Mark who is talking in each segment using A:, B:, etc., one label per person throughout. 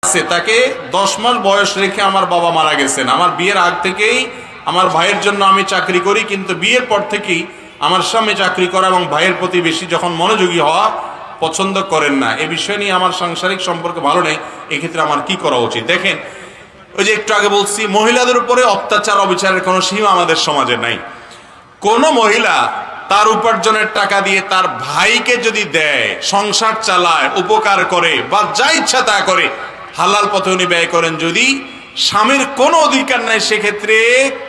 A: তাকে 10 মাস বয়স রেখে আমার বাবা মারা গেছেন। আমার বিয়ের আগ থেকেই আমার ভাইয়ের জন্য আমি চাকরি করি, কিন্তু বিয়ের পর থেকেই আমার স্বামী চাকরি করা এবং ভাইয়ের প্রতি বেশি যখন মনোযোগী হওয়া পছন্দ করেন না। এ বিষয় নিয়ে আমার সাংসারিক সম্পর্ক ভালো নেই, এক্ষেত্রে আমার কি করা উচিত? দেখেন, ওই যে একটু আগে বলছি, মহিলাদের উপরে অত্যাচার অবিচারের কোনো সীমা আমাদের সমাজে নাই। কোন মহিলা তার উপার্জনের টাকা দিয়ে তার ভাইকে যদি দেয়, সংসার চালায়, উপকার করে বা যা ইচ্ছা তা করে, হালাল পথে উনি ব্যয় করেন, যদি স্বামীর কোনো অধিকার নাই সেক্ষেত্রে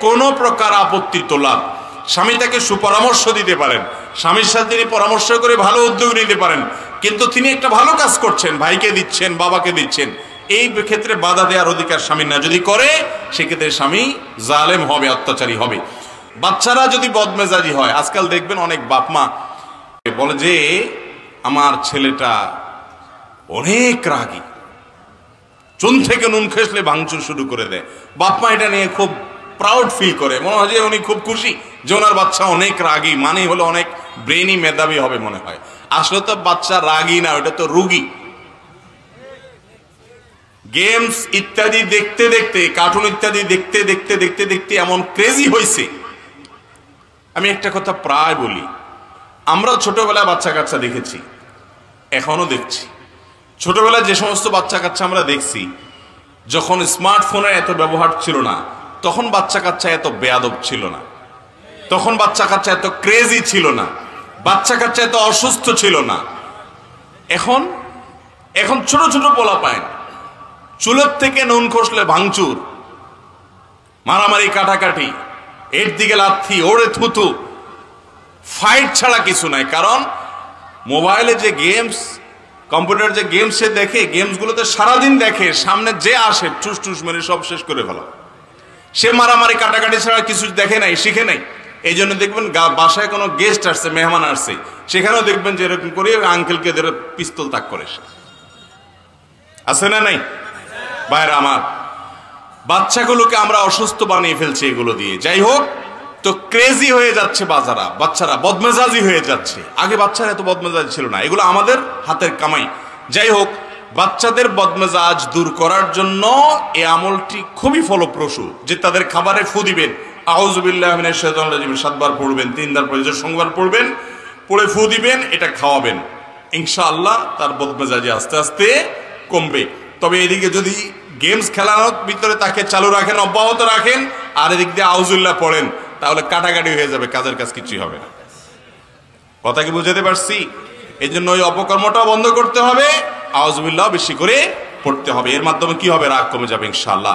A: কোনো প্রকার আপত্তি তোলা। স্বামী তাকে সুপরামর্শ দিতে পারেন, স্বামীর সাথে তিনি পরামর্শ করে ভালো উদ্যোগ নিতে পারেন, কিন্তু তিনি একটা ভালো কাজ করছেন, ভাইকে দিচ্ছেন, বাবাকে দিচ্ছেন, এই ক্ষেত্রে বাধা দেওয়ার অধিকার স্বামীর না। যদি করে সেক্ষেত্রে স্বামী জালেম হবে, অত্যাচারী হবে। বাচ্চারা যদি বদমেজাজি হয়, আজকাল দেখবেন অনেক বাপ মা বলে যে আমার ছেলেটা অনেক রাগী, চুন থেকে নুন খেসলে ভাঙচুর শুরু করে দেয়। বাপ মা এটা নিয়ে খুব প্রাউড ফিল করে, মনে হয় যে উনি খুব খুশি যে ওনার বাচ্চা অনেক রাগী, মানে হলো অনেক ব্রেইনি, মেধাবী হবে মনে হয়। আসলে তো বাচ্চা রাগী না, ওটা তো রুগী। গেমস ইত্যাদি দেখতে দেখতে, কার্টুন ইত্যাদি দেখতে দেখতে দেখতে দেখতে এমন ক্রেজি হয়েছে। আমি একটা কথা প্রায় বলি, আমরা ছোটবেলায় বাচ্চা কাচ্চা দেখেছি, এখনো দেখছি। ছোটবেলায় যে সমস্ত বাচ্চা কাচ্চা আমরা দেখছি, যখন স্মার্টফোনের এত ব্যবহার ছিল না, তখন বাচ্চা কাচ্চা এত বেয়াদব ছিল না, তখন বাচ্চা কাচ্চা এত ক্রেজি ছিল না, বাচ্চা কাচ্চা এত অসুস্থ ছিল না। এখন এখন ছোট ছোট পোলা পায়, চুলের থেকে নুন খসলে ভাঙচুর, মারামারি, কাটাকাটি, এর দিকে লাথি, ওরে থুতু, ফাইট ছাড়া কিছু নাই। কারণ মোবাইলে যে গেমস, কম্পিউটার যে গেমস সে দেখে, গেমসগুলোতে সারাদিন দেখে, সামনে যে আসে টুস টুস মেরে সব শেষ করে ফেলা। সে মারামারি কাটাকাটি ছাড়া কিছু দেখে নাই, শিখে নাই। এই জন্য দেখবেন বাসায় কোনো গেস্ট আসছে, মেহমান আসছে, সেখানেও দেখবেন যে এরকম করে আঙ্কেলকে ধরে পিস্তল তাক করে, আছে না নাই? ভাইরা আমার, বাচ্চাগুলোকে আমরা অসুস্থ বানিয়ে ফেলছি এগুলো দিয়ে। যাই হোক, তো ক্রেজি হয়ে যাচ্ছে বাচ্চারা বদমেজাজি হয়ে যাচ্ছে। আগে বাচ্চারা এত বদমেজাজ ছিল না, এগুলো আমাদের হাতের কামাই। যাই হোক, বাচ্চাদের বদমেজাজ দূর করার জন্য এই আমলটি খুবই ফলপ্রসূ, যে তাদের খাবারে ফু দিবেন, আউযুবিল্লাহি মিনাশ শাইতানির রাজিম 7 বার পড়বেন, 3 বার পরে সংবার পড়বেন, পড়ে ফু দিবেন, এটা খাওয়াবেন, ইনশাআল্লাহ তার বদমেজাজি আস্তে আস্তে কমবে। তবে এদিকে যদি গেমস খেলানোর ভিতরে তাকে চালু রাখেন, অব্যাহত রাখেন, আর এদিক দিয়ে আউযুবিল্লাহ পড়েন, তাহলে কাটাকাটি হয়ে যাবে, কাজের কাজ কিছুই হবে না। কথা কি বুঝাতে পারছি? এই জন্য ওই অপকর্মটা বন্ধ করতে হবে, আউযুবিল্লাহ বেশি করে পড়তে হবে। এর মাধ্যমে কি হবে? রাগ কমে যাবে ইনশাআল্লাহ।